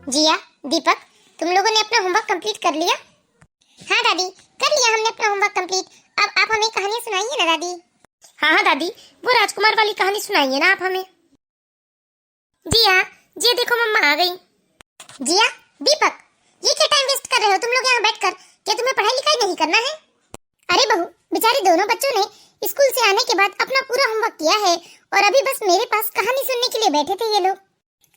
जिया, दीपक, तुम लोगों ने अपना होमवर्क कंप्लीट कर लिया? हाँ दादी, कर लिया हमने अपना होमवर्क कंप्लीट। अब आप हमें कहानी सुनाइए ना दादी। हाँ दादी, वो राजकुमार वाली कहानी सुनाइए ना आप हमें। जिया, जी देखो मम्मा आ गई। जिया, दीपक, ये क्या टाइम वेस्ट कर रहे हो तुम लोग यहाँ बैठकर? क्या तुम्हें पढ़ाई लिखाई नहीं करना है? अरे बहू, बेचारे दोनों बच्चों ने स्कूल से आने के बाद अपना पूरा होमवर्क किया है और अभी बस मेरे पास कहानी सुनने के लिए बैठे थे ये लोग।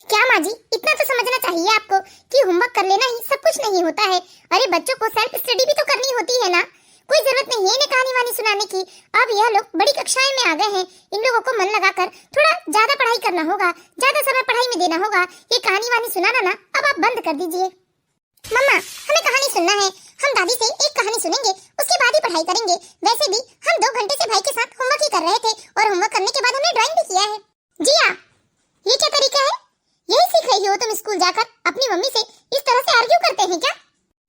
क्या माँ जी, इतना तो समझना चाहिए आपको कि होमवर्क कर लेना ही सब कुछ नहीं होता है। अरे बच्चों को सेल्फ स्टडी भी तो करनी होती है ना। कोई जरूरत नहीं है इन्हें कहानी वानी सुनाने की। अब यह लोग बड़ी कक्षाएं में आ गए हैं, इन लोगों को मन लगाकर थोड़ा ज्यादा पढ़ाई करना होगा, ज्यादा समय पढ़ाई में देना होगा। ये कहानी वानी सुनाना ना अब आप बंद कर दीजिए। मम्मा, हमें कहानी सुनना है। हम दादी से एक कहानी सुनेंगे, उसके बाद ही पढ़ाई करेंगे। वैसे भी हम 2 घंटे से भाई के साथ होमवर्क ही कर रहे थे और होमवर्क करने के बाद हमने ड्राइंग भी किया है। जिया, ये क्या तरीका है? यही सीख रही हो तुम स्कूल जाकर अपनी मम्मी से इस तरह से आर्ग्यू करते हैं क्या?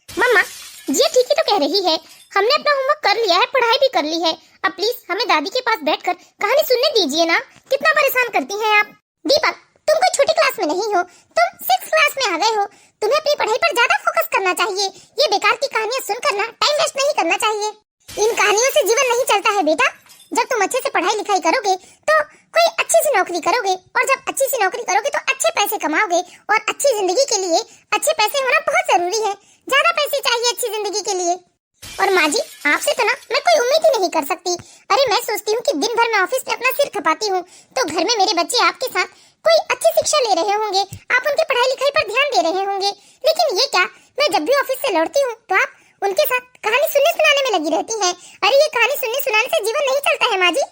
मम्मा, जिया ठीक ही तो कह रही है। हमने अपना होमवर्क कर लिया है, पढ़ाई भी कर ली है। अब प्लीज हमें दादी के पास बैठकर कहानी सुनने दीजिए ना। कितना परेशान करती हैं आप। दीपक, तुम कोई छोटी क्लास में नहीं हो, तुम 6th क्लास में आ गए हो। तुम्हें अपनी पढ़ाई पर ज्यादा फोकस करना चाहिए। ये बेकार की कहानियां सुनकर ना टाइम वेस्ट नहीं करना चाहिए। इन कहानियों से जीवन नहीं चलता है बेटा। जब तुम अच्छे से पढ़ाई लिखाई करोगे तो कोई अच्छी सी नौकरी करोगे और जब अच्छी सी नौकरी करोगे तो अच्छे पैसे कमाओगे और अच्छी जिंदगी के लिए अच्छे पैसे होना बहुत जरूरी है। ज्यादा पैसे चाहिए अच्छी जिंदगी के लिए। और माँ जी, आपसे तो ना मैं कोई उम्मीद ही नहीं कर सकती। अरे मैं सोचती हूँ कि दिन भर मैं ऑफिस में अपना सिर खपाती हूँ तो घर में मेरे बच्चे आपके साथ कोई अच्छी शिक्षा ले रहे होंगे, आप उनके पढ़ाई लिखाई पर ध्यान दे रहे होंगे। लेकिन ये क्या, मैं जब भी ऑफिस से लौटती हूँ तो आप उनके साथ कहानी सुनने सुनाने में लगी रहती हैं। अरे ये कहानी सुनने सुनाने से जीवन नहीं चलता है माँ जी।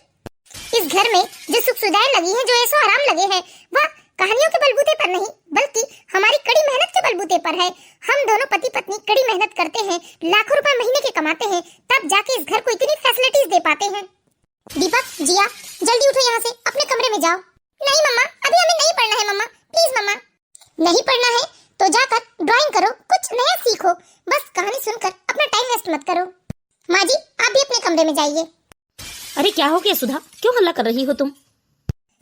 इस घर में जो सुख सुविधाएं लगी हैं, जो ऐसो आराम लगे हैं, वह कहानियों के बलबूते पर नहीं बल्कि हमारी कड़ी मेहनत के बलबूते पर है। हम दोनों पति पत्नी कड़ी मेहनत करते हैं, लाखों रुपए महीने के कमाते हैं, तब जाके इस घर को इतनी फैसिलिटीज दे पाते हैं। दीपक, जिया, जल्दी उठो यहाँ से, अपने कमरे में जाओ। नहीं मम्मा, अभी हमें नहीं पढ़ना है मम्मा, प्लीज मम्मा। नहीं पढ़ना है तो जाकर ड्राइंग करो, कुछ नया सीखो। बस कहानी सुनकर अपना टाइम वेस्ट मत करो। माँ जी, आप भी अपने कमरे में जाइए। अरे क्या हो गया सुधा, क्यों हल्ला कर रही हो तुम?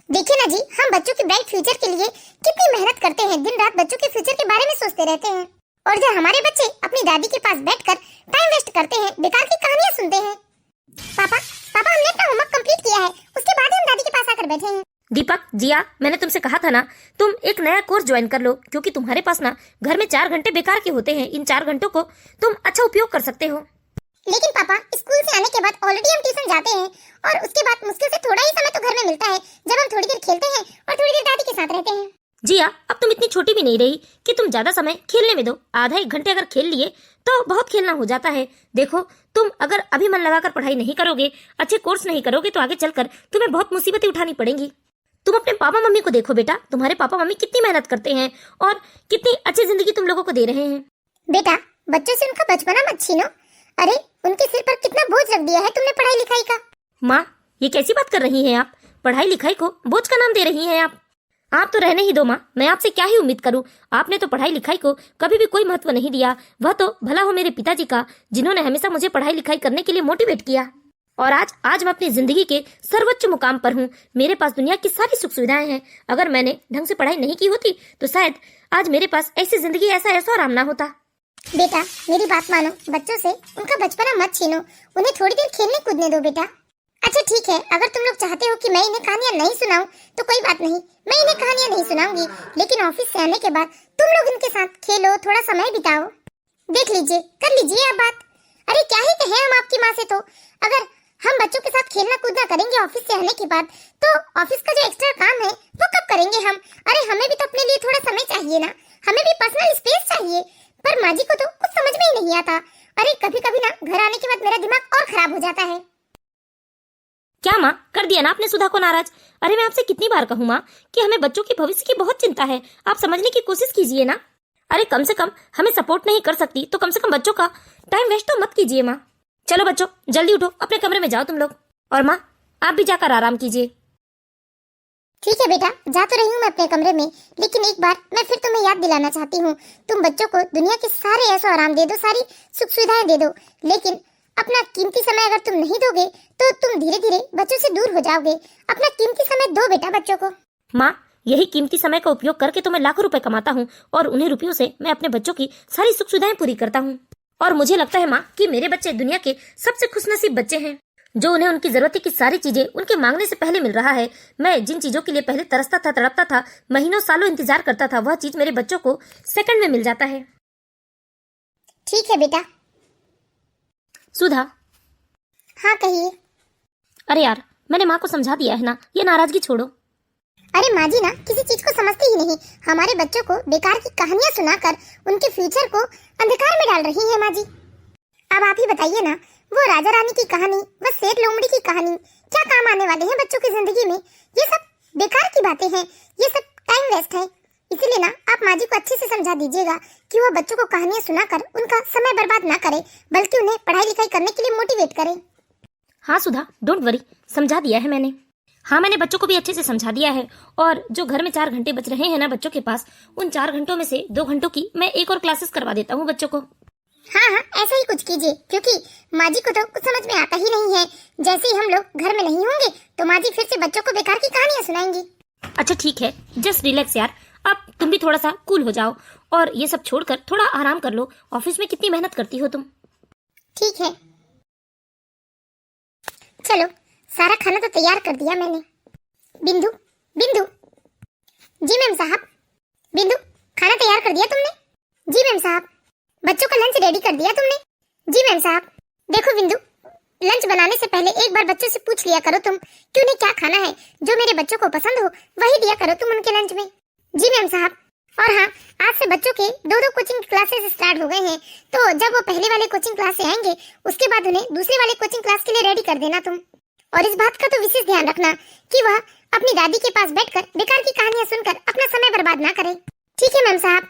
देखिए ना जी, हम बच्चों के ब्राइट फ्यूचर के लिए कितनी मेहनत करते हैं, दिन रात बच्चों के फ्यूचर के बारे में सोचते रहते हैं और जब हमारे बच्चे अपनी दादी के पास बैठकर टाइम वेस्ट करते हैं, बेकार की कहानियां सुनते हैं। पापा, हमने अपना होमवर्क कंप्लीट किया है, उसके बाद ही हम दादी के पास आकर बैठे हैं। दीपक, जिया, मैंने तुमसे कहा था ना तुम एक नया कोर्स ज्वाइन कर लो, क्योंकि तुम्हारे पास ना घर में 4 घंटे बेकार के होते हैं। इन 4 घंटों को तुम अच्छा उपयोग कर सकते हो। लेकिन पापा, स्कूल से आने के बाद ऑलरेडी हम ट्यूशन जाते हैं और उसके बाद मुश्किल से थोड़ा ही समय तो घर में मिलता है जब हम थोड़ी देर खेलते हैं और थोड़ी देर दादी के साथ रहते हैं। जिया, अब तुम इतनी छोटी भी नहीं रही कि तुम ज्यादा समय खेलने में दो। आधा 1 घंटे अगर खेल लिए तो बहुत खेलना हो जाता है। देखो, तुम अगर अभी मन लगाकर पढ़ाई नहीं करोगे, अच्छे कोर्स नहीं करोगे तो आगे चलकर तुम्हें बहुत मुसीबतें उठानी पड़ेंगी। तुम अपने पापा मम्मी को देखो बेटा, तुम्हारे पापा मम्मी कितनी मेहनत करते हैं और कितनी अच्छी जिंदगी तुम लोगों को दे रहे हैं। बेटा, बच्चों से उनका बचपना मत छीनो। अरे उनके सिर पर कितना बोझ रख दिया है तुमने पढ़ाई लिखाई का। माँ, ये कैसी बात कर रही हैं आप? पढ़ाई लिखाई को बोझ का नाम दे रही हैं आप तो रहने ही दो माँ, मैं आपसे क्या ही उम्मीद करूँ। आपने तो पढ़ाई लिखाई को कभी भी कोई महत्व नहीं दिया। वह तो भला हो मेरे पिताजी का, जिन्होंने हमेशा मुझे पढ़ाई लिखाई करने के लिए मोटिवेट किया। और आज मैं अपनी जिंदगी के सर्वोच्च मुकाम पर हूँ। मेरे पास दुनिया की सारी सुख सुविधाएं हैं। अगर मैंने ढंग से पढ़ाई नहीं की होती तो शायद आज मेरे पास ऐसी जिंदगी, ऐसा आराम ना होता। बेटा, मेरी बात मानो, बच्चों से उनका बचपना मत छीनो, उन्हें थोड़ी देर खेलने कूदने दो बेटा। अच्छा ठीक है, अगर तुम लोग चाहते हो कि मैं इन्हें कहानियां नहीं सुनाऊं तो कोई बात नहीं, मैं इन्हें कहानियां नहीं सुनाऊंगी। लेकिन ऑफिस से आने के बाद तुम लोग इनके साथ खेलो, थोड़ा समय बिताओ। देख लीजिए, कर लीजिए आप बात। अरे क्या ही कहें हम आपकी माँ से। तो अगर हम बच्चों के साथ खेलना कूदना करेंगे ऑफिस से आने के बाद तो ऑफिस का जो एक्स्ट्रा काम है वो कब करेंगे हम? अरे हमें भी तो अपने लिए थोड़ा समय चाहिए ना, हमें भी पर्सनल स्पेस चाहिए। पर माँ जी को तो कुछ समझ में ही नहीं आता। अरे कभी कभी ना घर आने के बाद मेरा दिमाग और खराब हो जाता है। क्या माँ, कर दिया ना आपने सुधा को नाराज? अरे मैं आपसे कितनी बार कहूँ माँ कि हमें बच्चों के भविष्य की बहुत चिंता है, आप समझने की कोशिश कीजिए ना। अरे कम से कम हमें सपोर्ट नहीं कर सकती तो कम से कम बच्चों का टाइम वेस्ट तो मत कीजिए माँ। चलो बच्चों, जल्दी उठो, अपने कमरे में जाओ तुम लोग। और माँ, आप भी जाकर आराम कीजिए। ठीक है बेटा, जा तो रही हूँ मैं अपने कमरे में, लेकिन एक बार मैं फिर तुम्हें याद दिलाना चाहती हूँ, तुम बच्चों को दुनिया के सारे ऐसा आराम दे दो, सारी सुख सुविधाएं दे दो, लेकिन अपना कीमती समय अगर तुम नहीं दोगे तो तुम धीरे धीरे बच्चों से दूर हो जाओगे। अपना कीमती समय दो बेटा बच्चों को। माँ, यही कीमती समय का उपयोग करके तो मैं लाखों रुपए कमाता हूँ और उन्हीं रुपयों से मैं अपने बच्चों की सारी सुख सुविधाएं पूरी करता हूँ। और मुझे लगता है माँ कि मेरे बच्चे दुनिया के सबसे खुशनसीब बच्चे हैं, जो उन्हें उनकी जरूरत की सारी चीजें उनके मांगने से पहले मिल रहा है। मैं जिन चीजों के लिए पहले तरसता था, तड़पता था, महीनों सालों इंतजार करता था, वह चीज मेरे बच्चों को सेकंड में मिल जाता है। ठीक है बेटा। सुधा। हाँ कहिए। अरे यार, मैंने माँ को समझा दिया है ना, ये नाराजगी छोड़ो। अरे माँ जी ना किसी चीज को समझती ही नहीं, हमारे बच्चों को बेकार की कहानियां सुनाकर उनके फ्यूचर को अंधकार में डाल रही है माँ जी। अब आप ही बताइए ना, वो राजा रानी की कहानी, वो शेर लोमड़ी की कहानी क्या काम आने वाले हैं बच्चों की जिंदगी में? ये सब बेकार की बातें हैं, ये सब टाइम वेस्ट है। इसीलिए ना आप माँ जी को अच्छे से समझा दीजिएगा कि वो बच्चों को कहानियां सुनाकर उनका समय बर्बाद ना करे, बल्कि उन्हें पढ़ाई लिखाई करने के लिए मोटिवेट करे। हाँ सुधा, डोंट वरी, समझा दिया है मैंने। हाँ, मैंने बच्चों को भी अच्छे से समझा दिया है। और जो घर में 4 घंटे बच रहे हैं ना बच्चों के पास, उन 4 घंटों में से 2 घंटों की मैं एक और क्लासेस करवा देता हूँ बच्चों को। हाँ हाँ, ऐसा ही कुछ कीजिए, क्योंकि माँ जी को तो कुछ समझ में आता ही नहीं है। जैसे ही हम लोग घर में नहीं होंगे तो माँ जी फिर से बच्चों को बेकार की कहानियां सुनाएंगी। अच्छा ठीक है, जस्ट रिलैक्स यार। अब तुम भी थोड़ा सा कूल हो जाओ और ये सब छोड़कर थोड़ा आराम कर लो। ऑफिस में कितनी मेहनत करती हो तुम। ठीक है, चलो सारा खाना तो तैयार कर दिया मैंने। बिंदु, बिंदु। जी मैम साहब। बिंदु, खाना तैयार कर दिया तुमने? जी मैम साहब। बच्चों का लंच रेडी कर दिया तुमने? जी मैम साहब। देखो बिंदु, लंच बनाने से पहले एक बार बच्चों से पूछ लिया करो तुम कि उन्हें क्या खाना है। जो मेरे बच्चों को पसंद हो वही दिया करो तुम उनके लंच में। जी मैम साहब। और हाँ, आज से बच्चों के 2-2 कोचिंग क्लासेस स्टार्ट हो गए हैं, तो जब वो पहले वाले कोचिंग क्लास से आएंगे उसके बाद उन्हें दूसरे वाले कोचिंग क्लास के लिए रेडी कर देना तुम। और इस बात का तो विशेष ध्यान रखना कि वह अपनी दादी के पास बैठकर बेकार की कहानियां सुनकर अपना समय बर्बाद ना करे। ठीक है मैम साहब।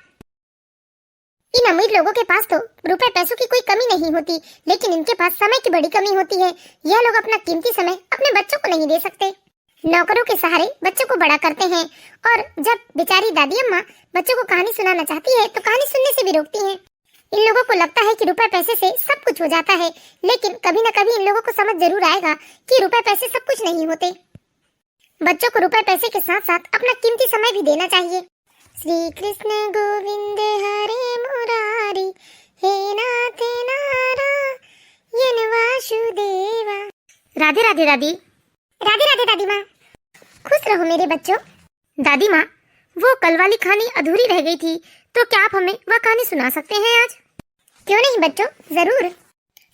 इन अमीर लोगों के पास तो रुपए पैसों की कोई कमी नहीं होती, लेकिन इनके पास समय की बड़ी कमी होती है। यह लोग अपना कीमती समय अपने बच्चों को नहीं दे सकते, नौकरों के सहारे बच्चों को बड़ा करते हैं। और जब बेचारी दादी अम्मा बच्चों को कहानी सुनाना चाहती है तो कहानी सुनने से भी रोकती हैं। इन लोगों को लगता है कि रुपए पैसे से सब कुछ हो जाता है, लेकिन कभी न कभी इन लोगों को समझ जरूर आएगा कि रुपए पैसे सब कुछ नहीं होते। बच्चों को रुपए पैसे के साथ साथ अपना कीमती समय भी देना चाहिए। श्री कृष्ण गोविंद हरे मुरारी, हे नाथ नारायण वासुदेवा। राधे राधे दादी। राधे राधे दादी माँ। खुश रहो मेरे बच्चों। दादी माँ, वो कल वाली कहानी अधूरी रह गई थी, तो क्या आप हमें वह कहानी सुना सकते हैं आज? क्यों नहीं बच्चों, जरूर।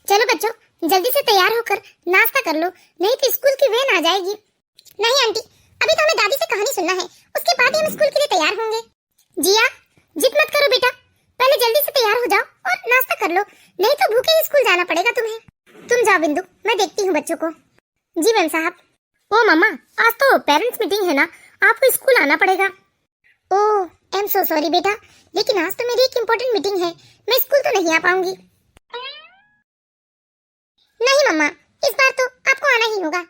चलो बच्चों, जल्दी से तैयार होकर नाश्ता कर लो, नहीं तो स्कूल की वैन आ जाएगी। नहीं आंटी, अभी तो हमें दादी से कहानी सुनना है, उसके बाद ही हम स्कूल के लिए तैयार होंगे। जिया, जिद मत करो बेटा, पहले जल्दी से तैयार हो जाओ और नाश्ता कर लो, नहीं तो भूखे ही स्कूल जाना पड़ेगा तुम्हें। तुम जाओ बिंदु, मैं देखती हूँ बच्चों को। जी मैम साहब। ओ मम्मा, आज तो पेरेंट्स मीटिंग है ना, आपको स्कूल आना पड़ेगा। ओह, आई एम सो सॉरी बेटा, लेकिन आज तो मेरी एक इम्पोर्टेंट मीटिंग है, मैं स्कूल तो नहीं आ पाऊंगी। नहीं मम्मा, इस बार तो आपको आना ही होगा।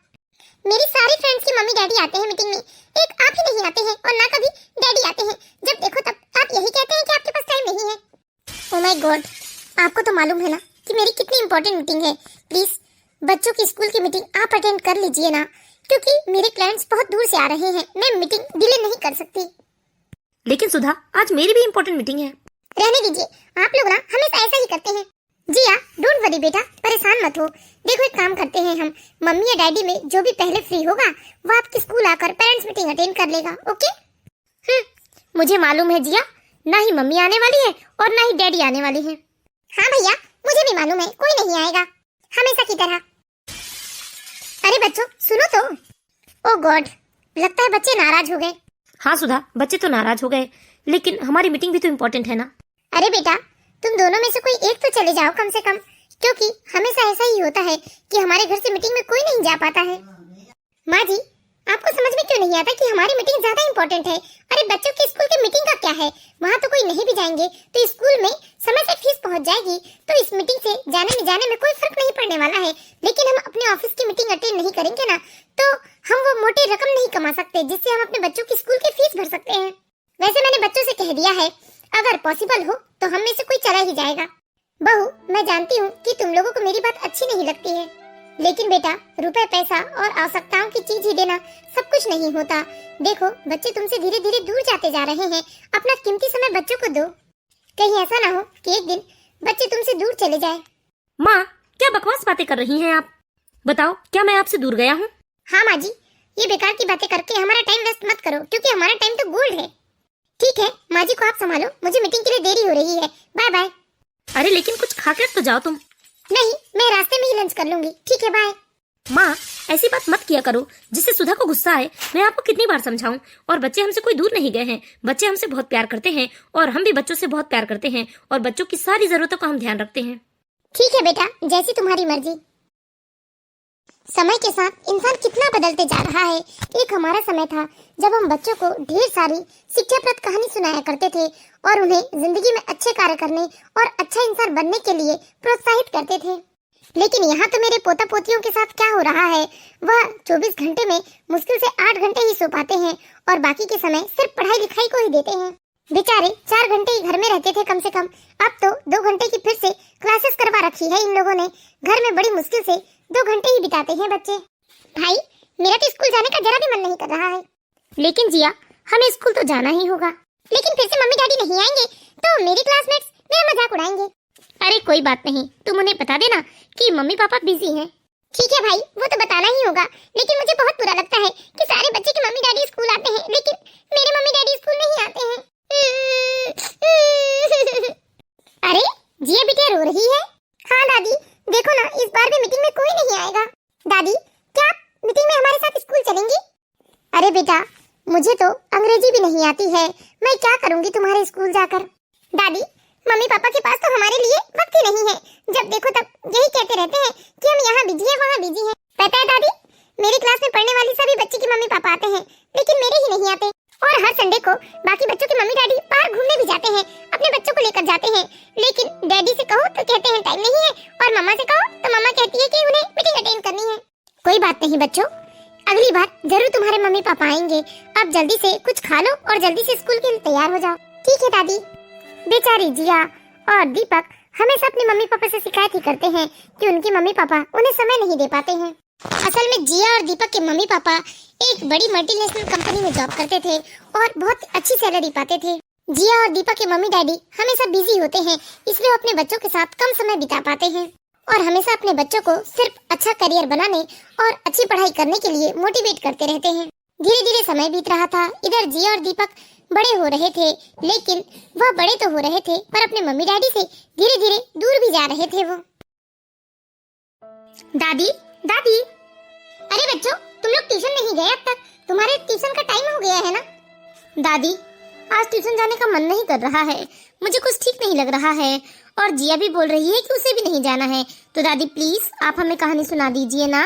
मेरी सारी फ्रेंड्स की मम्मी डैडी आते हैं मीटिंग में, एक आप ही नहीं आते हैं और ना कभी डैडी आते हैं। जब देखो तब आप यही कहते हैं कि आपके पास टाइम नहीं है। ओह माय गॉड, आपको तो मालूम है ना कि मेरी कितनी इम्पोर्टेंट मीटिंग है। प्लीज बच्चों की स्कूल की मीटिंग आप अटेंड कर लीजिए ना, क्योंकि मेरे क्लाइंट्स बहुत दूर से आ रहे हैं, मैं मीटिंग डिले नहीं कर सकती। लेकिन सुधा, आज मेरी भी इम्पोर्टेंट मीटिंग है। रहने दीजिए, आप लोग ना हमेशा ऐसा ही करते हैं। जिया, डोंट वरी बेटा, परेशान मत हो। देखो एक काम करते हैं हम, मम्मी या डैडी में जो भी पहले फ्री होगा वो आपके स्कूल आकर पेरेंट्स मीटिंग अटेंड कर लेगा, ओके? मुझे मालूम है जिया, ना ही मम्मी आने वाली है और ना ही डैडी आने वाले हैं। हाँ भैया, मुझे भी मालूम है, कोई नहीं आएगा, हमेशा की तरह। अरे बच्चों सुनो तो। ओह गॉड, लगता है बच्चे नाराज हो गए। हाँ सुधा, बच्चे तो नाराज हो गए, लेकिन हमारी मीटिंग भी तो इम्पोर्टेंट है ना। अरे बेटा, तुम दोनों में से कोई एक तो चले जाओ कम से कम, क्योंकि हमेशा ऐसा ही होता है कि हमारे घर से मीटिंग में कोई नहीं जा पाता है। माँ जी, आपको समझ में क्यों नहीं आता कि हमारी मीटिंग ज्यादा इम्पोर्टेंट है? अरे बच्चों की स्कूल की मीटिंग का क्या है, वहाँ तो कोई नहीं भी जाएंगे तो स्कूल में समय से फीस पहुँच जाएगी, तो इस मीटिंग से जाने में कोई फर्क नहीं पड़ने वाला है। लेकिन हम अपने ऑफिस की मीटिंग अटेंड नहीं करेंगे ना, तो हम वो मोटी रकम नहीं कमा सकते जिससे हम अपने बच्चों की स्कूल की फीस भर सकते हैं। वैसे मैंने बच्चों से कह दिया है, अगर पॉसिबल हो तो हम में से कोई चला ही जाएगा। बहू, मैं जानती हूँ कि तुम लोगों को मेरी बात अच्छी नहीं लगती है, लेकिन बेटा, रुपए पैसा और आवश्यकताओं की चीज ही देना सब कुछ नहीं होता। देखो, बच्चे तुमसे धीरे धीरे दूर जाते जा रहे हैं। अपना कीमती समय बच्चों को दो। कहीं ऐसा ना हो कि एक दिन बच्चे तुमसे दूर चले जाए। माँ, क्या बकवास बातें कर रही हैं आप? बताओ, क्या मैं आपसे दूर गया हूँ? हाँ माँ जी, ये बेकार की बातें करके हमारा टाइम वेस्ट मत करो, क्योंकि हमारा टाइम तो गोल्ड है। ठीक है माँ जी को आप संभालो, मुझे मीटिंग के लिए देरी हो रही है। Bye bye. अरे लेकिन कुछ खाकर तो जाओ तुम। नहीं, मैं रास्ते में ही लंच कर लूंगी। ठीक है, बाय। माँ, ऐसी बात मत किया करो जिससे सुधा को गुस्सा आए। मैं आपको कितनी बार समझाऊं? और बच्चे हमसे कोई दूर नहीं गए हैं। बच्चे हमसे बहुत प्यार करते हैं और हम भी बच्चों से बहुत प्यार करते हैं और बच्चों की सारी जरूरतों का हम ध्यान रखते हैं। ठीक है बेटा, जैसी तुम्हारी मर्जी। समय के साथ इंसान कितना बदलते जा रहा है। एक हमारा समय था जब हम बच्चों को ढेर सारी शिक्षाप्रद कहानी सुनाया करते थे और उन्हें जिंदगी में अच्छे कार्य करने और अच्छा इंसान बनने के लिए प्रोत्साहित करते थे। लेकिन यहाँ तो मेरे पोता पोतियों के साथ क्या हो रहा है, वह 24 घंटे में मुश्किल से 8 घंटे ही सो पाते हैं और बाकी के समय सिर्फ पढ़ाई लिखाई को ही देते हैं। बेचारे 4 घंटे ही घर में रहते थे कम से कम, अब तो 2 घंटे की फिर से क्लासेस करवा रखी है इन लोगों ने। घर में बड़ी मुश्किल से 2 घंटे ही बिताते हैं बच्चे। भाई, मेरा तो स्कूल जाने का जरा भी मन नहीं कर रहा है। लेकिन जिया, हमें स्कूल तो जाना ही होगा। लेकिन फिर से मम्मी डैडी नहीं आएंगे तो मेरी क्लासमेट्स मेरा मजाक उड़ाएंगे। अरे कोई बात नहीं, तुम उन्हें बता देना कि मम्मी पापा बिजी हैं। ठीक है भाई, वो तो बताना ही होगा। लेकिन मुझे बहुत बुरा लगता है कि सारे बच्चे के मम्मी डैडी स्कूल आते हैं, लेकिन मेरे मम्मी डैडी स्कूल नहीं आते हैं। अरे जिया बिटिया रो रही है। हाँ दादी, देखो ना, इस बार भी मीटिंग में कोई नहीं आएगा। दादी, क्या आप मीटिंग में हमारे साथ स्कूल चलेंगी? अरे बेटा, मुझे तो अंग्रेजी भी नहीं आती है, मैं क्या करूंगी तुम्हारे स्कूल जाकर। दादी, मम्मी पापा के पास तो हमारे लिए वक्त ही नहीं है। जब देखो तब यही कहते रहते हैं कि हम यहाँ बिजी हैं, वहाँ बिजी हैं। पता है दादी, मेरी क्लास में पढ़ने वाली सभी बच्चे की मम्मी पापा आते हैं, लेकिन मेरे ही नहीं आते। और हर संडे को बाकी बच्चों के मम्मी डैडी बाहर घूमने भी जाते हैं, अपने बच्चों को लेकर जाते हैं। लेकिन डैडी से कहो तो कहते हैं टाइम नहीं है, और मम्मा से कहो तो मम्मा कहती है कि उन्हें मीटिंग अटेंड करनी है। कोई बात नहीं बच्चों, अगली बार जरूर तुम्हारे मम्मी पापा आएंगे। अब जल्दी से कुछ खा लो और जल्दी से स्कूल के लिए तैयार हो जाओ। ठीक है दादी। बेचारी जिया और दीपक हमेशा अपने मम्मी पापा से शिकायत ही करते हैं कि उनके मम्मी पापा उन्हें समय नहीं दे पाते हैं। असल में जिया और दीपक के मम्मी पापा एक बड़ी मल्टीनेशनल कंपनी में जॉब करते थे और बहुत अच्छी सैलरी पाते थे। जिया और दीपक के मम्मी डैडी हमेशा बिजी होते हैं, इसलिए वो अपने बच्चों के साथ कम समय बिता पाते हैं और हमेशा अपने बच्चों को सिर्फ अच्छा करियर बनाने और अच्छी पढ़ाई करने के लिए मोटिवेट करते रहते हैं। धीरे धीरे समय बीत रहा था। इधर जिया और दीपक बड़े हो रहे थे, लेकिन वह बड़े तो हो रहे थे पर अपने मम्मी डैडी से धीरे धीरे दूर भी जा रहे थे वो। दादी, दादी, अरे बच्चों, तुम लोग ट्यूशन नहीं गए अब तक? तुम्हारे ट्यूशन का टाइम हो गया है ना? दादी, आज ट्यूशन जाने का मन नहीं कर रहा है, मुझे कुछ ठीक नहीं लग रहा है और जिया भी बोल रही है कि उसे भी नहीं जाना है। तो दादी प्लीज आप हमें कहानी सुना दीजिए ना।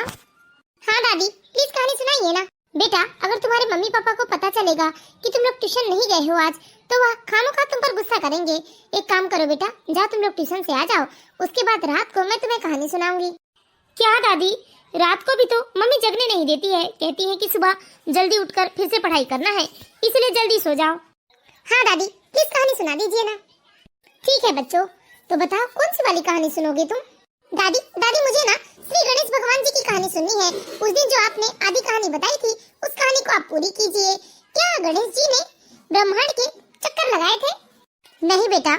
हाँ दादी, प्लीज कहानी सुनाइए ना। बेटा, अगर तुम्हारे मम्मी पापा को पता चलेगा कि तुम लोग ट्यूशन नहीं गए हो आज, तो वह खामोखा तुम पर गुस्सा करेंगे। एक काम करो बेटा, जाओ तुम लोग ट्यूशन से आ जाओ, उसके बाद रात को मैं तुम्हें कहानी सुनाऊंगी। क्या दादी, रात को भी तो मम्मी जगने नहीं देती है, कहती है कि सुबह जल्दी उठकर फिर से पढ़ाई करना है, इसलिए जल्दी सो जाओ। हाँ दादी, प्लीज कहानी सुना दीजिए ना। ठीक है बच्चों, तो बताओ कौन सी वाली कहानी सुनोगे तुम? दादी, मुझे ना श्री गणेश भगवान जी की कहानी सुननी है। उस दिन जो आपने आधी कहानी बताई थी, उस कहानी को आप पूरी कीजिए। क्या गणेश जी ने ब्रह्मांड के चक्कर लगाए थे? नहीं बेटा,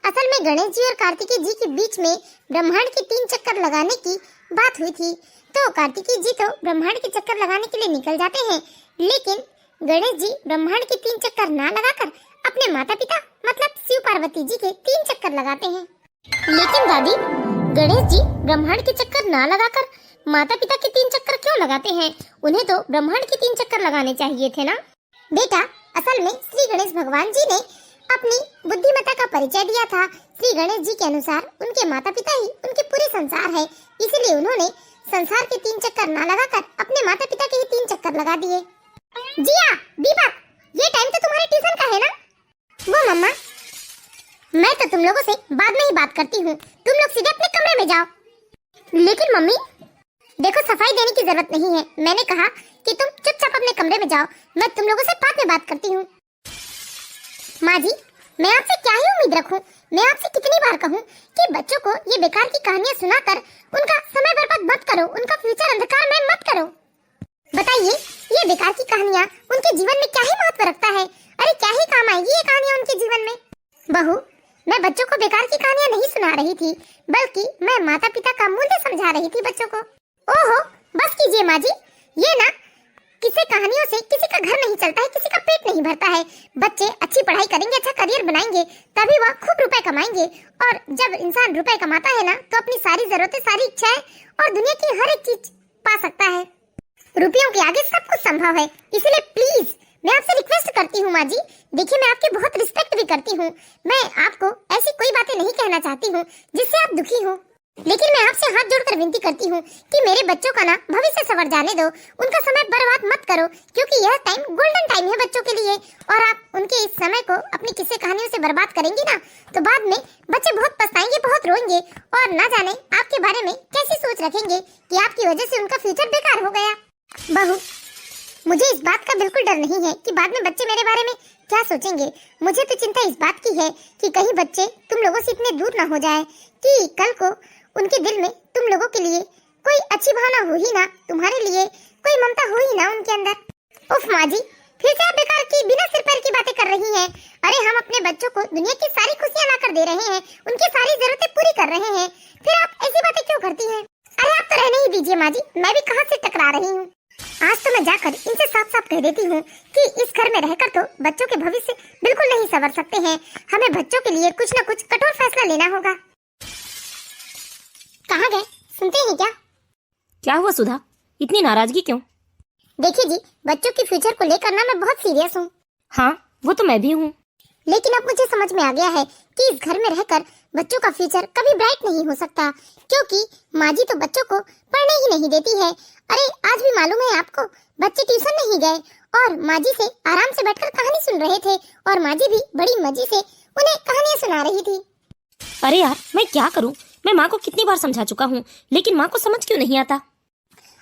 असल में गणेश जी और कार्तिकेय जी के बीच में ब्रह्मांड के 3 चक्कर लगाने की बात हुई थी। तो कार्तिकेय जी तो ब्रह्मांड के चक्कर लगाने के लिए निकल जाते हैं, लेकिन गणेश जी ब्रह्मांड के 3 चक्कर ना लगाकर अपने माता पिता मतलब शिव पार्वती जी के 3 चक्कर लगाते हैं। लेकिन दादी, गणेश जी ब्रह्मांड के चक्कर ना लगाकर माता पिता के 3 चक्कर क्यों लगाते हैं? उन्हें तो ब्रह्मांड के 3 चक्कर लगाने चाहिए थे ना। बेटा, असल में श्री गणेश भगवान जी ने अपनी बुद्धिमत्ता का परिचय दिया था। श्री गणेश जी के अनुसार उनके माता पिता ही उनके पूरे संसार है, इसलिए उन्होंने संसार के 3 चक्कर ना लगाकर अपने माता पिता के ही 3 चक्कर लगा दिए। जिया, दीपक, ये टाइम तो तुम्हारे ट्यूशन का है ना? वो मम्मा, मैं तो तुम लोगों से बाद में ही बात करती हूँ, तुम लोग सीधे अपने कमरे में जाओ। लेकिन मम्मी, देखो सफाई देने की जरूरत नहीं है, मैंने कहा कि तुम चुपचाप अपने कमरे में जाओ, मैं तुम लोगों से बाद में बात करती हूँ। माँ जी, मैं आपसे क्या ही उम्मीद रखूं? मैं आपसे कितनी बार कहूं कि बच्चों को ये बेकार की कहानियां सुनाकर उनका समय बर्बाद मत करो, उनका फ्यूचर अंधकार में मत करो। बताइए, ये बेकार की कहानियां उनके जीवन में क्या ही महत्व रखता है? अरे क्या ही काम आएगी ये कहानियां उनके जीवन में? बहू, मैं बच्चों को बेकार की कहानियां नहीं सुना रही थी, बल्कि मैं माता पिता का मूल्य समझा रही थी बच्चों को। ओहो, बस कीजिए माँ जी, ये ना किसी कहानियों से किसी का घर नहीं चलता है, किसी का पेट नहीं भरता है। बच्चे अच्छी पढ़ाई करेंगे, अच्छा करियर बनाएंगे, तभी वह खूब रुपए कमाएंगे। और जब इंसान रुपए कमाता है ना, तो अपनी सारी जरूरतें, सारी इच्छाएं और दुनिया की हर एक चीज पा सकता है। रुपयों के आगे सब कुछ संभव है। इसलिए प्लीज मैं आपसे रिक्वेस्ट करती हूँ माँ जी, देखिए मैं आपकी बहुत रिस्पेक्ट भी करती हूँ। मैं आपको ऐसी कोई बातें नहीं कहना चाहती हूँ जिससे आप दुखी हो, लेकिन मैं आपसे हाथ जोड़कर विनती करती हूँ कि मेरे बच्चों का ना भविष्य संवर जाने दो, उनका समय बर्बाद मत करो, क्योंकि यह टाइम गोल्डन टाइम है बच्चों के लिए। और आप उनके इस समय को अपनी किस्से कहानियों से बर्बाद करेंगी ना, तो बाद में बच्चे बहुत पछताएंगे, बहुत रोएंगे और ना जाने आपके बारे में कैसी सोच रखेंगे कि आपकी वजह से उनका फ्यूचर बेकार हो गया। बहू, मुझे इस बात का बिल्कुल डर नहीं है कि बाद में बच्चे मेरे बारे में क्या सोचेंगे। मुझे तो चिंता इस बात की है कि कहीं बच्चे तुम लोगों से इतने दूर ना हो जाए कि कल को उनके दिल में तुम लोगों के लिए कोई अच्छी भावना हो ही ना, तुम्हारे लिए कोई ममता हो ही ना उनके अंदर। उफ माँ जी, फिर से आप बेकार की बिना सिर पैर की बातें कर रही हैं। अरे हम अपने बच्चों को दुनिया की सारी खुशियाँ ला कर दे रहे हैं, उनकी सारी जरूरतें पूरी कर रहे हैं, फिर आप ऐसी बातें क्यों करती हैं? अरे आप तो रहने ही दीजिए माँ जी, मैं भी कहाँ से टकरा रही हूँ। आज तो मैं जाकर इनसे साफ साफ कह देती हूँ कि इस घर में रहकर तो बच्चों के भविष्य बिल्कुल नहीं संवर सकते हैं। हमें बच्चों के लिए कुछ न कुछ कठोर फैसला लेना होगा। कहाँ गए? सुनते हैं क्या? क्या हुआ सुधा, इतनी नाराजगी क्यों? देखिए जी, बच्चों के फ्यूचर को लेकर ना मैं बहुत सीरियस हूँ। हाँ, वो तो मैं भी हूँ, लेकिन अब मुझे समझ में आ गया है कि इस घर में रहकर बच्चों का फ्यूचर कभी ब्राइट नहीं हो सकता, क्योंकि माँ जी तो बच्चों को पढ़ने ही नहीं देती है। अरे आज भी मालूम है आपको, बच्चे ट्यूशन नहीं गए और माँ जी से आराम से बैठकर कहानी सुन रहे थे और माँ जी भी बड़ी मजे से उन्हें कहानियाँ सुना रही थी। अरे यार मैं क्या करूँ, मैं माँ को कितनी बार समझा चुका हूँ, लेकिन माँ को समझ क्यों नहीं आता?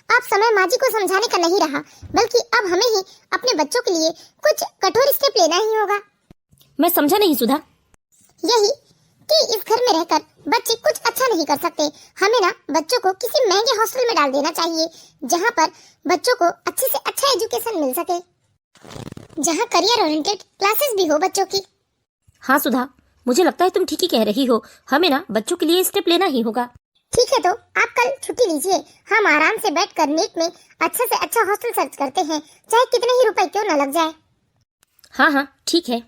अब समय माँ जी को समझाने का नहीं रहा, बल्कि अब हमें ही अपने बच्चों के लिए कुछ कठोर स्टेप लेना ही होगा। मैं समझा नहीं सुधा। यही कि इस घर में रहकर बच्चे कुछ अच्छा नहीं कर सकते। हमें ना बच्चों को किसी महंगे हॉस्टल में डाल देना चाहिए, जहाँ पर बच्चों को अच्छे से अच्छा एजुकेशन मिल सके, जहाँ करियर ओरिएंटेड क्लासेस भी हो बच्चों की। हाँ सुधा, मुझे लगता है तुम ठीक ही कह रही हो, हमें ना बच्चों के लिए स्टेप लेना ही होगा। ठीक है, तो आप कल छुट्टी लीजिए, हम आराम से बैठकर नेट में अच्छे से अच्छा हॉस्टल सर्च करते हैं, चाहे कितने ही रुपए क्यों न लग जाए। हाँ हाँ ठीक है।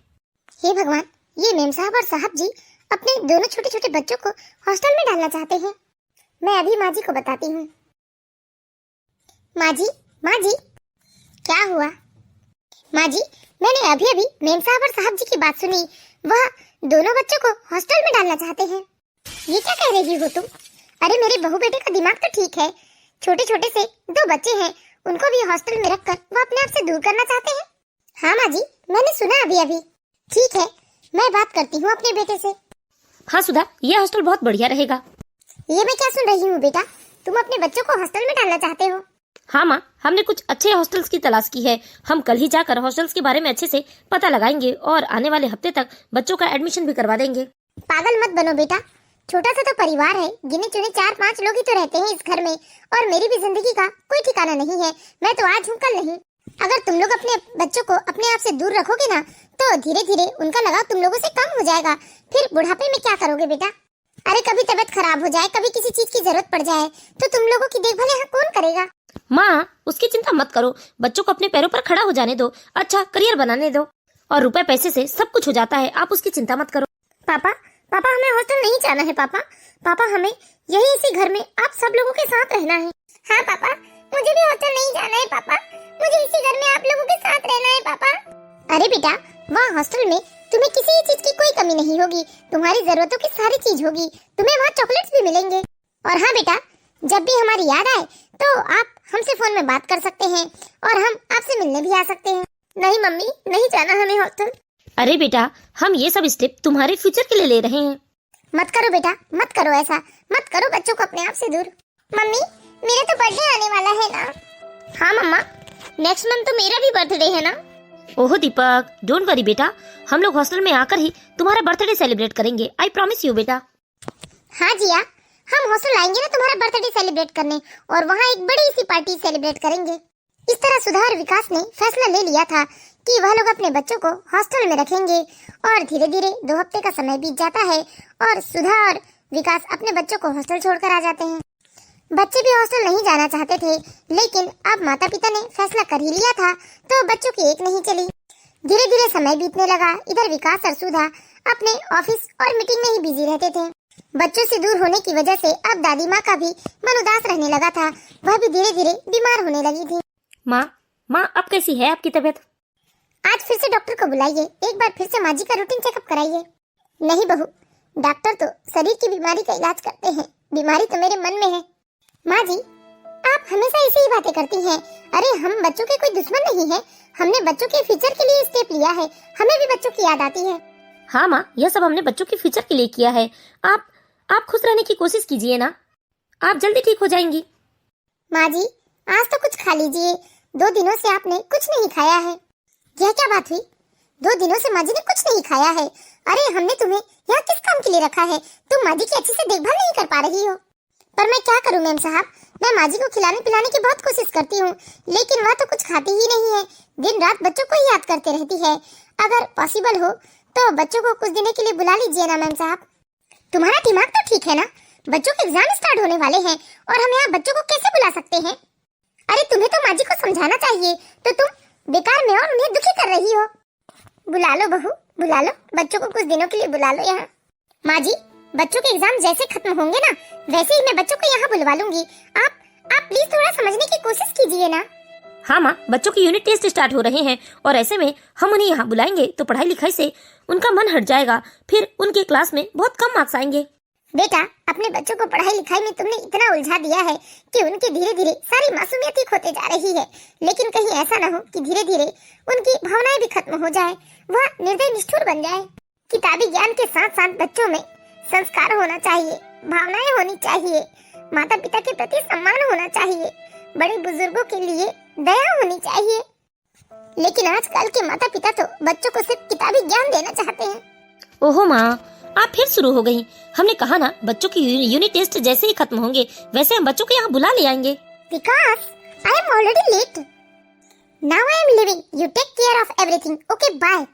हे भगवान, ये मेम साहब और साहब जी अपने दोनों छोटे छोटे बच्चों को हॉस्टल में डालना चाहते हैं। मैं अभी माँ जी को बताती हूँ। माँ जी, माँ जी, क्या हुआ? माँ जी, मैंने अभी अभी मेम साहब और साहब जी की बात सुनी, वह दोनों बच्चों को हॉस्टल में डालना चाहते हैं। ये क्या कह रही हो तुम? अरे मेरे बहू बेटे का दिमाग तो ठीक है, छोटे छोटे से दो बच्चे हैं, उनको भी हॉस्टल में रखकर वो अपने आप से दूर करना चाहते हैं। हाँ माँ जी, मैंने सुना अभी अभी। ठीक है, मैं बात करती हूँ अपने बेटे से। हाँ सुधा, ये हॉस्टल बहुत बढ़िया रहेगा। ये मैं क्या सुन रही हूँ बेटा, तुम अपने बच्चों को हॉस्टल में डालना चाहते हो? हाँ माँ, हमने कुछ अच्छे हॉस्टल्स की तलाश की है, हम कल ही जाकर हॉस्टल्स के बारे में अच्छे से पता लगाएंगे और आने वाले हफ्ते तक बच्चों का एडमिशन भी करवा देंगे। पागल मत बनो बेटा, छोटा सा तो परिवार है, गिने चुने 4-5 लोग ही तो रहते हैं इस घर में, और मेरी भी जिंदगी का कोई ठिकाना नहीं है। मैं तो आज हूँ, कल नहीं। अगर तुम लोग अपने बच्चों को अपने आप से दूर रखोगे ना, तो धीरे धीरे उनका लगाव तुम लोगों से कम हो जाएगा। फिर बुढ़ापे में क्या करोगे बेटा? अरे कभी तबीयत खराब हो जाए, कभी किसी चीज की जरूरत पड़ जाए, तो तुम लोगों की देखभाल यहाँ कौन करेगा? माँ, उसकी चिंता मत करो, बच्चों को अपने पैरों पर खड़ा हो जाने दो, अच्छा करियर बनाने दो, और रुपए पैसे से सब कुछ हो जाता है, आप उसकी चिंता मत करो। पापा, पापा हमें हॉस्टल नहीं जाना है पापा। पापा हमें यही इसी घर में आप सब लोगों के साथ रहना है। हाँ पापा, मुझे भी हॉस्टल नहीं जाना है पापा, मुझे इसी घर में आप लोगों के साथ रहना है पापा। अरे बेटा, वहाँ हॉस्टल में तुम्हें किसी चीज की कोई कमी नहीं होगी, तुम्हारी जरूरतों की सारी चीज होगी, तुम्हें वहाँ चॉकलेट्स भी मिलेंगे। और हाँ बेटा, जब भी हमारी याद आए तो आप हमसे फोन में बात कर सकते हैं और हम आपसे मिलने भी आ सकते हैं। नहीं मम्मी, नहीं जाना हमें हॉस्टल। अरे बेटा, हम ये सब स्टेप तुम्हारे फ्यूचर के लिए ले रहे हैं। मत करो बेटा, मत करो ऐसा, मत करो बच्चों को अपने आप से दूर। मम्मी, मेरा तो बर्थडे आने वाला है ना। हाँ मम्मा, नेक्स्ट मंथ तो मेरा भी बर्थडे है ना। ओहो दीपक, डोंट वरी बेटा, हम लोग हॉस्टल में आकर ही तुम्हारा बर्थडे सेलिब्रेट करेंगे। आई प्रॉमिस यू बेटा। हाँ जिया, हम हॉस्टल आएंगे ना तुम्हारा बर्थडे सेलिब्रेट करने, और वहाँ एक बड़ी सी पार्टी सेलिब्रेट करेंगे। इस तरह सुधा और विकास ने फैसला ले लिया था कि वह लोग अपने बच्चों को हॉस्टल में रखेंगे। और धीरे धीरे 2 हफ्ते का समय बीत जाता है और सुधा और विकास अपने बच्चों को हॉस्टल छोड़कर आ जाते हैं। बच्चे भी हॉस्टल नहीं जाना चाहते थे, लेकिन अब माता पिता ने फैसला कर ही लिया था तो बच्चों की एक नहीं चली। धीरे धीरे समय बीतने लगा। इधर विकास और सुधा अपने ऑफिस और मीटिंग में ही बिजी रहते थे। बच्चों से दूर होने की वजह से अब दादी माँ का भी मन उदास रहने लगा था। वह भी धीरे धीरे बीमार होने लगी थी। माँ अब कैसी है आपकी तबीयत? आज फिर से डॉक्टर को बुलाइए, एक बार फिर से माँ जी का रूटीन चेकअप कराइए। नहीं बहू, डॉक्टर तो शरीर की बीमारी का इलाज करते हैं, बीमारी तो मेरे मन में है। माँ जी, आप हमेशा ऐसी ही बातें करती हैं। अरे हम बच्चों के कोई दुश्मन नहीं है, हमने बच्चों के फ्यूचर के लिए स्टेप लिया है, हमें भी बच्चों की याद आती है। हाँ माँ, यह सब हमने बच्चों के फ्यूचर के लिए किया है। आप खुश रहने की कोशिश कीजिए ना, आप जल्दी ठीक हो जाएंगी। माँ जी, आज तो कुछ खा लीजिए, 2 दिनों से आपने कुछ नहीं खाया है। यह क्या बात हुई? 2 दिनों से माँ जी ने कुछ नहीं खाया है। अरे हमने तुम्हें यहाँ किस काम के लिए रखा है? तुम माँ जी की अच्छे से देखभाल नहीं कर पा रही हो। पर मैं क्या करूँ मैम साहब, मैं माँ जी को खिलाने पिलाने की बहुत कोशिश करती हूँ, लेकिन वह तो कुछ खाती ही नहीं है, दिन रात बच्चों को ही याद करते रहती है। अगर पॉसिबल हो तो बच्चों को कुछ दिनों के लिए बुला लीजिए ना मैम साहब। तुम्हारा दिमाग तो ठीक है ना, बच्चों के एग्जाम स्टार्ट होने वाले हैं और हम यहाँ बच्चों को कैसे बुला सकते हैं? अरे तुम्हें तो माँ जी को समझाना चाहिए, तो तुम बेकार में और उन्हें दुखी कर रही हो। बुला लो बहू, बुला लो, बच्चों को कुछ दिनों के लिए बुला लो यहाँ। माँ जी, बच्चों के एग्जाम जैसे खत्म होंगे ना, वैसे ही मैं बच्चों को यहाँ बुलवा लूंगी। आप प्लीज थोड़ा समझने की कोशिश कीजिए ना। हाँ माँ, बच्चों के यूनिट टेस्ट स्टार्ट हो रहे हैं और ऐसे में हम उन्हें यहाँ बुलाएंगे तो पढ़ाई लिखाई से उनका मन हट जाएगा, फिर उनके क्लास में बहुत कम मार्क्स आएंगे। बेटा, अपने बच्चों को पढ़ाई लिखाई में तुमने इतना उलझा दिया है कि उनकी धीरे धीरे सारी मासूमियत ही खोते जा रही है। लेकिन कहीं ऐसा न हो कि धीरे धीरे उनकी भावनाएं भी खत्म हो जाए, वह निर्दयी निष्ठुर बन जाए। किताबी ज्ञान के साथ साथ बच्चों में संस्कार होना चाहिए, भावनाएं होनी चाहिए, माता पिता के प्रति सम्मान होना चाहिए, बड़े बुजुर्गों के लिए दया होनी चाहिए। लेकिन आजकल के माता पिता तो बच्चों को सिर्फ किताबी ज्ञान देना चाहते हैं। ओहो माँ, आप फिर शुरू हो गई। हमने कहा ना, बच्चों की यूनिट टेस्ट जैसे ही खत्म होंगे वैसे हम बच्चों को यहाँ बुला ले आएंगे। Vikas, I am already late. Now I am living, you take care of everything, okay bye.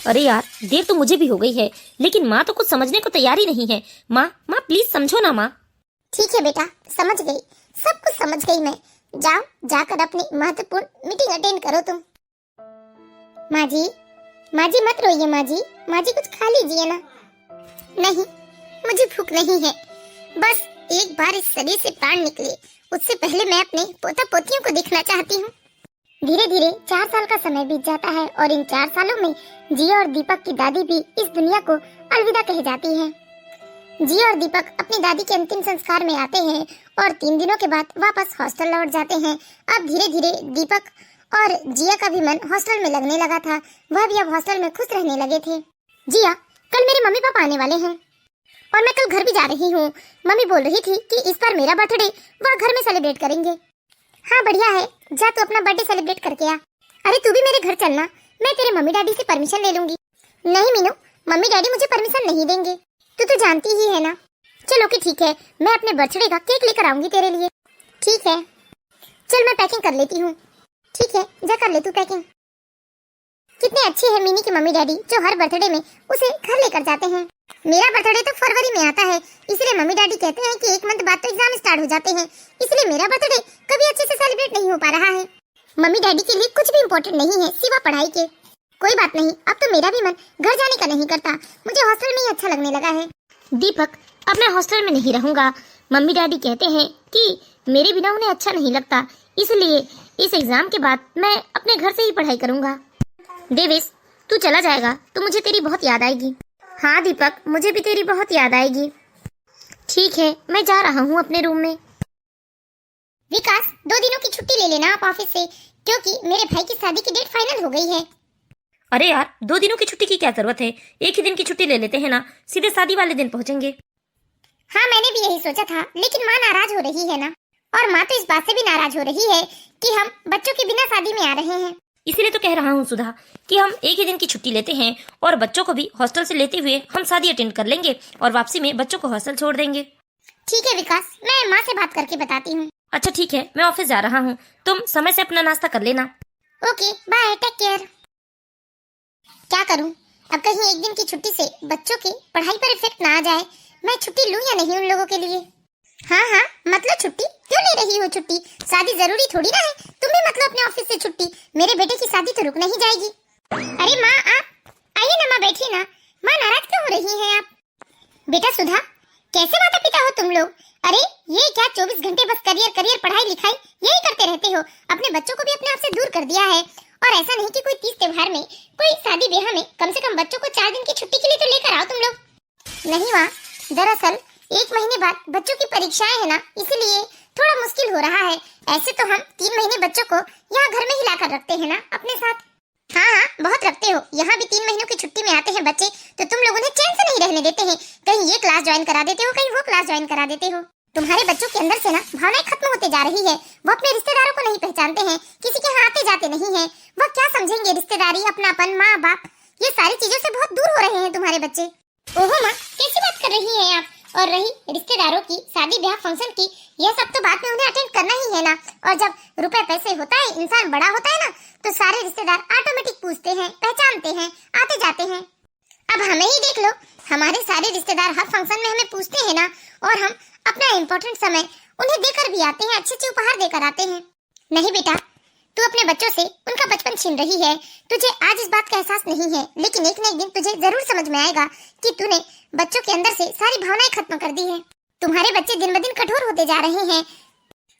अरे यार, देर तो मुझे भी हो गई है, लेकिन माँ तो कुछ समझने को तैयार ही नहीं है। माँ प्लीज समझो ना माँ। ठीक है बेटा, समझ गई, सब कुछ समझ गई मैं। जाओ, जाकर अपनी महत्वपूर्ण मीटिंग अटेंड करो तुम। माँ जी मत रोइए माँ जी कुछ खा लीजिए ना। नहीं, मुझे भूख नहीं है, बस एक बार इस शरीर से प्राण निकले उससे पहले मैं अपने पोता पोतियों को देखना चाहती हूँ। धीरे धीरे 4 साल का समय बीत जाता है और इन 4 सालों में जिया और दीपक की दादी भी इस दुनिया को अलविदा कह जाती है। जिया और दीपक अपनी दादी के अंतिम संस्कार में आते हैं और 3 दिनों के बाद वापस हॉस्टल लौट जाते हैं। अब धीरे धीरे दीपक और जिया का भी मन हॉस्टल में लगने लगा था, वह भी अब हॉस्टल में खुश रहने लगे थे। जिया, कल मेरे मम्मी पापा आने वाले हैं और मैं कल घर भी जा रही हूँ। मम्मी बोल रही थी कि इस बार मेरा बर्थडे वह घर में सेलिब्रेट करेंगे। हाँ बढ़िया है, जा तू अपना बर्थडे सेलिब्रेट करके आ। अरे तू भी मेरे घर चलना, मैं तेरे मम्मी डैडी से परमिशन ले लूंगी। नहीं मीनू, मम्मी डैडी मुझे परमिशन नहीं देंगे, तू तो जानती ही है ना। चलो ओके ठीक है, मैं अपने बर्थडे का केक लेकर आऊंगी तेरे लिए। ठीक है, चल मैं पैकिंग कर लेती हूँ। ठीक है, जा कर ले तू पैकिंग। कितने अच्छे हैं मिनी के मम्मी डैडी जो हर बर्थडे में उसे घर लेकर जाते हैं। मेरा बर्थडे तो फरवरी में आता है, इसलिए मम्मी डैडी कहते हैं कि 1 मंथ बाद तो एग्जाम स्टार्ट हो जाते हैं, इसलिए मेरा बर्थडे कभी अच्छे से सेलिब्रेट नहीं हो पा रहा है। मम्मी डैडी के लिए कुछ भी इम्पोर्टेंट नहीं है सिवा पढ़ाई के। कोई बात नहीं, अब तो मेरा भी मन घर जाने का नहीं करता, मुझे हॉस्टल में ही अच्छा लगने लगा है। दीपक, अब मैं हॉस्टल में नहीं रहूंगा। मम्मी डैडी कहते हैं कि मेरे बिना उन्हें अच्छा नहीं लगता, इसलिए इस एग्जाम के बाद मैं अपने घर से ही पढ़ाई करूंगा। देवेश, तू चला जाएगा तो मुझे तेरी बहुत याद आएगी। हाँ दीपक, मुझे भी तेरी बहुत याद आएगी। ठीक है, मैं जा रहा हूँ अपने रूम में। विकास, 2 दिनों की छुट्टी ले लेना आप ऑफिस से, क्योंकि मेरे भाई की शादी की डेट फाइनल हो गई है। अरे यार, 2 दिनों की छुट्टी की क्या जरूरत है, एक ही दिन की छुट्टी ले लेते हैं ना, सीधे शादी वाले दिन पहुँचेंगे। हाँ मैंने भी यही सोचा था, लेकिन माँ नाराज हो रही है ना, और माँ तो इस बात से भी नाराज हो रही है कि हम बच्चों के बिना शादी में आ रहे हैं। इसीलिए तो कह रहा हूँ सुधा कि हम एक ही दिन की छुट्टी लेते हैं और बच्चों को भी हॉस्टल से लेते हुए हम शादी अटेंड कर लेंगे और वापसी में बच्चों को हॉस्टल छोड़ देंगे। ठीक है विकास, मैं माँ से बात करके बताती हूँ। अच्छा ठीक है, मैं ऑफिस जा रहा हूँ, तुम समय से अपना नाश्ता कर लेना। Okay bye, take care. क्या करूँ, अब कहीं एक दिन की छुट्टी से बच्चों की पढ़ाई पर इफेक्ट ना आ जाए। मैं छुट्टी लूँ या नहीं उन लोगों के लिए? हाँ, मतलब छुट्टी क्यों ले रही हो? छुट्टी शादी जरूरी थोड़ी ना है। तुम भी मतलब अपने ऑफिस से छुट्टी, मेरे बेटे की शादी तो रुक नहीं जाएगी। अरे माँ, आप आइए ना माँ, बैठिए ना। माँ नाराज क्यों हो रही हैं आप? बेटा सुधा, कैसे माता पिता हो तुम लोग? अरे ये क्या 24 घंटे बस करियर करियर, पढ़ाई लिखाई यही करते रहते हो? अपने बच्चों को भी अपने आप से दूर कर दिया है। और ऐसा नहीं कि कोई तीज त्योहार में, कोई शादी ब्याह में कम से कम बच्चों को 4 दिन की छुट्टी के लिए तो लेकर आओ तुम लोग। नहीं माँ, दरअसल 1 महीने बाद बच्चों की परीक्षाएं है ना, इसलिए थोड़ा मुश्किल हो रहा है। ऐसे तो हम 3 महीने बच्चों को यहाँ घर में ही लाकर रखते हैं ना अपने साथ। हाँ, बहुत रखते हो। यहाँ भी 3 महीनों की छुट्टी में आते हैं बच्चे, तो तुम लोग उन्हें चैन से नहीं रहने देते हैं। कहीं ये क्लास ज्वाइन करा देते हो, कहीं वो क्लास ज्वाइन करा देते हो। तुम्हारे बच्चों के अंदर से ना भावनाएं खत्म होते जा रही है। वो अपने रिश्तेदारों को नहीं पहचानते हैं, किसी के यहाँ आते जाते नहीं है। वह क्या समझेंगे रिश्तेदारी, अपनापन, माँ बाप, ये सारी चीजों से बहुत दूर हो रहे हैं तुम्हारे बच्चे। ओहो माँ, कैसी बात कर रही हैं आप? और रही रिश्तेदारों की, शादी ब्याह फंक्शन की, यह सब तो बाद में उन्हें अटेंड करना ही है ना। और जब रुपए पैसे होता है, इंसान बड़ा होता है ना, तो सारे रिश्तेदार ऑटोमेटिक पूछते हैं, पहचानते हैं, आते जाते हैं। अब हमें ही देख लो, हमारे सारे रिश्तेदार हर फंक्शन में हमें पूछते हैं ना, और हम अपना इम्पोर्टेंट समय उन्हें देकर भी आते हैं, अच्छे अच्छे उपहार देकर आते हैं। नहीं बेटा, तू अपने बच्चों से उनका बचपन छीन रही है। तुझे आज इस बात का एहसास नहीं है, लेकिन एक न एक दिन तुझे जरूर समझ में आएगा कि तूने बच्चों के अंदर से सारी भावनाएं खत्म कर दी है। तुम्हारे बच्चे दिन ब दिन कठोर होते जा रहे हैं,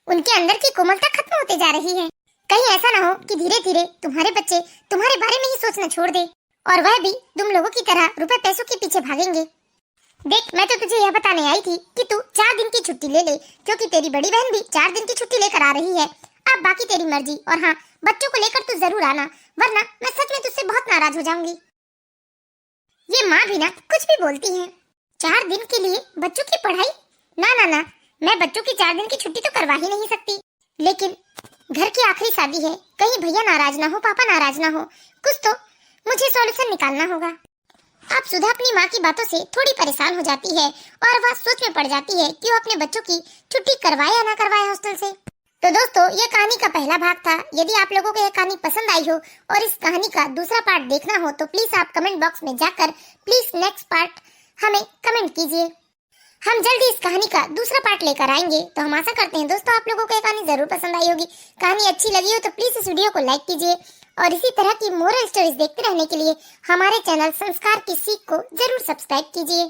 उनके अंदर की कोमलता खत्म होते जा रही है। कहीं ऐसा ना हो कि धीरे धीरे तुम्हारे बच्चे तुम्हारे बारे में ही सोचना छोड़ दे, और वह भी तुम लोगों की तरह रुपए पैसों के पीछे भागेंगे। देख, मैं तो तुझे यह बताने आई थी कि तू 4 दिन की छुट्टी ले ले, क्योंकि तेरी बड़ी बहन भी 4 दिन की छुट्टी लेकर आ रही है। अब बाकी तेरी मर्जी, और हाँ, बच्चों को लेकर तू जरूर आना, वरना मैं सच में तुझसे बहुत नाराज हो जाऊंगी। ये माँ भी ना कुछ भी बोलती है। 4 दिन के लिए बच्चों की पढ़ाई? ना ना ना, मैं बच्चों की 4 दिन की छुट्टी तो करवा ही नहीं सकती। लेकिन घर की आखिरी शादी है, कहीं भैया नाराज ना हो, पापा नाराज ना हो, कुछ तो मुझे सॉल्यूशन निकालना होगा। अब सुधा अपनी माँ की बातों से थोड़ी परेशान हो जाती है और वह सोच में पड़ जाती है कि वो अपने बच्चों की छुट्टी करवाए या ना करवाए हॉस्टल से। तो दोस्तों, ये कहानी का पहला भाग था। यदि आप लोगों को यह कहानी पसंद आई हो और इस कहानी का दूसरा पार्ट देखना हो, तो प्लीज आप कमेंट बॉक्स में जाकर प्लीज नेक्स्ट पार्ट हमें कमेंट कीजिए। हम जल्दी इस कहानी का दूसरा पार्ट लेकर आएंगे। तो हम आशा करते हैं दोस्तों आप लोगों को यह कहानी जरूर पसंद आई होगी। कहानी अच्छी लगी हो तो प्लीज इस वीडियो को लाइक कीजिए, और इसी तरह की मोरल स्टोरीज देखते रहने के लिए हमारे चैनल संस्कार की सीख को जरूर सब्सक्राइब कीजिए।